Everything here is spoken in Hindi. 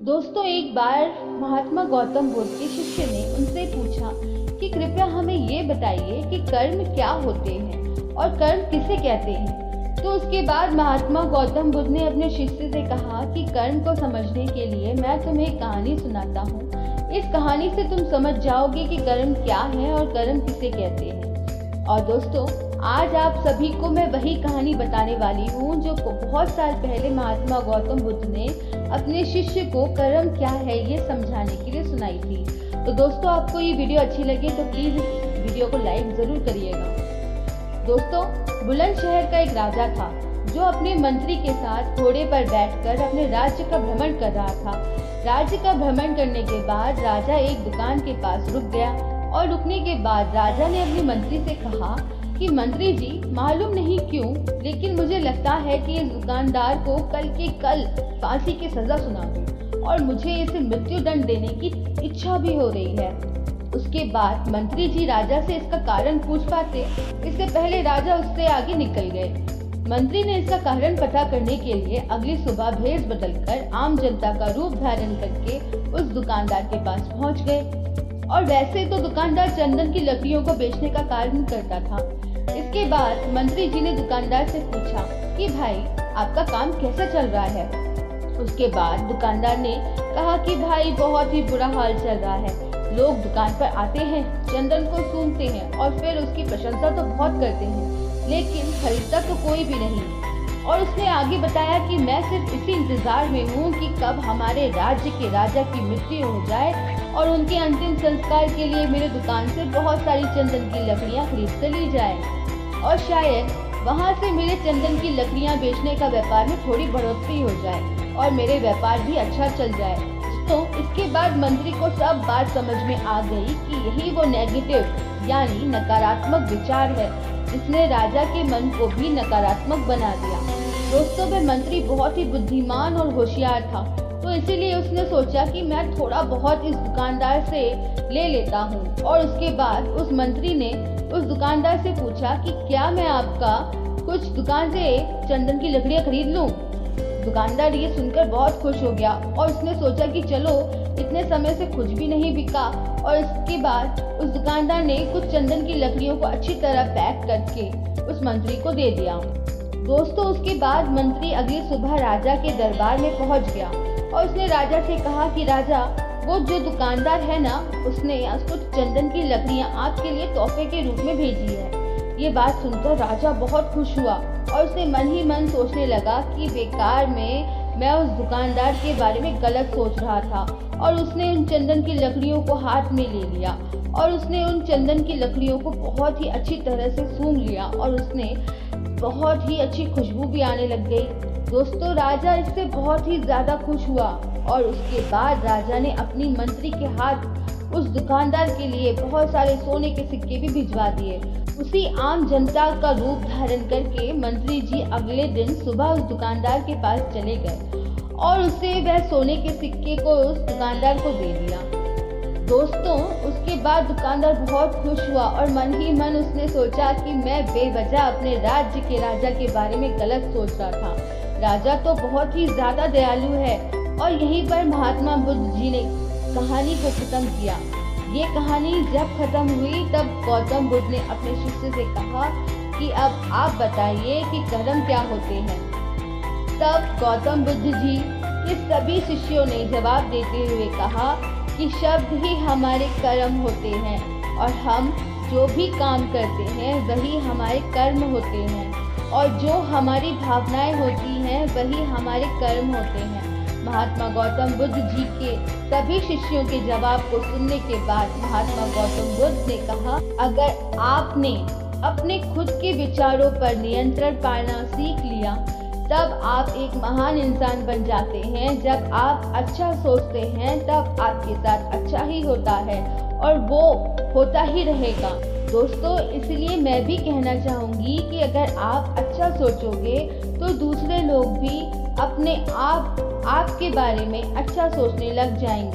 दोस्तों, एक बार महात्मा गौतम बुद्ध के शिष्य ने उनसे पूछा कि कृपया हमें ये बताइए कि कर्म क्या होते हैं और कर्म किसे कहते हैं। तो उसके बाद महात्मा गौतम बुद्ध ने अपने शिष्य से कहा कि कर्म को समझने के लिए मैं तुम्हें एक कहानी सुनाता हूँ। इस कहानी से तुम समझ जाओगे कि कर्म क्या है और कर्म किसे कहते हैं। और दोस्तों, आज आप सभी को मैं वही कहानी बताने वाली हूँ जो बहुत साल पहले महात्मा गौतम बुद्ध ने अपने शिष्य को कर्म क्या है ये समझाने के लिए सुनाई थी। तो दोस्तों, आपको ये वीडियो अच्छी लगे तो प्लीज इस वीडियो को लाइक जरूर करिएगा। दोस्तों, बुलंदशहर का एक राजा था जो अपने मंत्री के साथ घोड़े पर बैठकर अपने राज्य का भ्रमण कर रहा था। राज्य का भ्रमण करने के बाद राजा एक दुकान के पास रुक गया और रुकने के बाद राजा ने अपने मंत्री से कहा कि मंत्री जी, मालूम नहीं क्यों लेकिन मुझे लगता है कि इस दुकानदार को कल के कल फांसी की सजा सुना दूं और मुझे इसे मृत्यु दंड देने की इच्छा भी हो रही है। उसके बाद मंत्री जी राजा से इसका कारण पूछ पाते, इससे पहले राजा उससे आगे निकल गए। मंत्री ने इसका कारण पता करने के लिए अगली सुबह भेष बदलकर आम जनता का रूप धारण करके उस दुकानदार के पास पहुंच गए। और वैसे तो दुकानदार चंदन की लकड़ियों को बेचने का कार्य करता था। इसके बाद मंत्री जी ने दुकानदार से पूछा कि भाई, आपका काम कैसा चल रहा है। उसके बाद दुकानदार ने कहा कि भाई, बहुत ही बुरा हाल चल रहा है। लोग दुकान पर आते हैं, चंदन को सूंघते हैं और फिर उसकी प्रशंसा तो बहुत करते हैं, लेकिन खरीदता तो कोई भी नहीं। और उसने आगे बताया कि मैं सिर्फ इसी इंतजार में हूँ कि कब हमारे राज्य के राजा की मृत्यु हो जाए और उनके अंतिम संस्कार के लिए मेरे दुकान से बहुत सारी चंदन की लकड़ियाँ खरीद कर ली जाए और शायद वहाँ से मेरे चंदन की लकड़ियाँ बेचने का व्यापार में थोड़ी बढ़ोतरी हो जाए और मेरे व्यापार भी अच्छा चल जाए। तो इसके बाद मंत्री को सब बात समझ में आ गई कि यही वो नेगेटिव यानी नकारात्मक विचार है जिसने राजा के मन को भी नकारात्मक बना दिया। दोस्तों, वह मंत्री बहुत ही बुद्धिमान और होशियार था, तो इसीलिए उसने सोचा कि मैं थोड़ा बहुत इस दुकानदार से ले लेता हूँ। और उसके बाद उस मंत्री ने उस दुकानदार से पूछा कि क्या मैं आपका कुछ दुकान से चंदन की लकड़ियाँ खरीद लूँ। दुकानदार ये सुनकर बहुत खुश हो गया और उसने सोचा कि चलो, इतने समय से कुछ भी नहीं बिका। और इसके बाद उस दुकानदार ने कुछ चंदन की लकड़ियों को अच्छी तरह पैक करके उस मंत्री को दे दिया। दोस्तों, उसके बाद मंत्री अगली सुबह राजा के दरबार में पहुंच गया और उसने राजा से कहा कि राजा, वो जो दुकानदार है ना, उसने कुछ चंदन की लकड़ियां आपके लिए तोहफे के रूप में भेजी है। ये बात सुनकर राजा बहुत खुश हुआ और उसने मन ही मन सोचने लगा कि बेकार में मैं उस दुकानदार के बारे में गलत सोच रहा था। और उसने उन चंदन की लकड़ियों को हाथ में ले लिया और उसने उन चंदन की लकड़ियों को बहुत ही अच्छी तरह से सूंघ लिया और उसने बहुत ही अच्छी खुशबू भी आने लग गई। दोस्तों, राजा इससे बहुत ही ज्यादा खुश हुआ और उसके बाद राजा ने अपनी मंत्री के हाथ उस दुकानदार के लिए बहुत सारे सोने के सिक्के भी भिजवा दिए। उसी आम जनता का रूप धारण करके मंत्री जी अगले दिन सुबह उस दुकानदार के पास चले गए और उसे वह सोने के सिक्के को उस दुकानदार को दे दिया। दोस्तों, उसके बाद दुकानदार बहुत खुश हुआ और मन ही मन उसने सोचा कि मैं बेवजह अपने राज्य के राजा के बारे में गलत सोच रहा था। राजा तो बहुत ही ज्यादा दयालु है। और यहीं पर महात्मा बुद्ध जी ने कहानी को खत्म किया। ये कहानी जब खत्म हुई तब गौतम बुद्ध ने अपने शिष्य से कहा कि अब आप बताइए कि कर्म क्या होते हैं। तब गौतम बुद्ध जी के सभी शिष्यों ने जवाब देते हुए कहा कि शब्द ही हमारे कर्म होते हैं और हम जो भी काम करते हैं वही हमारे कर्म होते हैं और जो हमारी भावनाएं होती हैं वही हमारे कर्म होते हैं। महात्मा गौतम बुद्ध जी के सभी शिष्यों के जवाब को सुनने के बाद महात्मा गौतम बुद्ध ने कहा, अगर आपने अपने खुद के विचारों पर नियंत्रण पाना सीख लिया तब आप एक महान इंसान बन जाते हैं। जब आप अच्छा सोचते हैं तब आपके साथ अच्छा ही होता है और वो होता ही रहेगा। दोस्तों, इसलिए मैं भी कहना चाहूँगी कि अगर आप अच्छा सोचोगे तो दूसरे लोग भी अपने आप आपके बारे में अच्छा सोचने लग जाएंगे।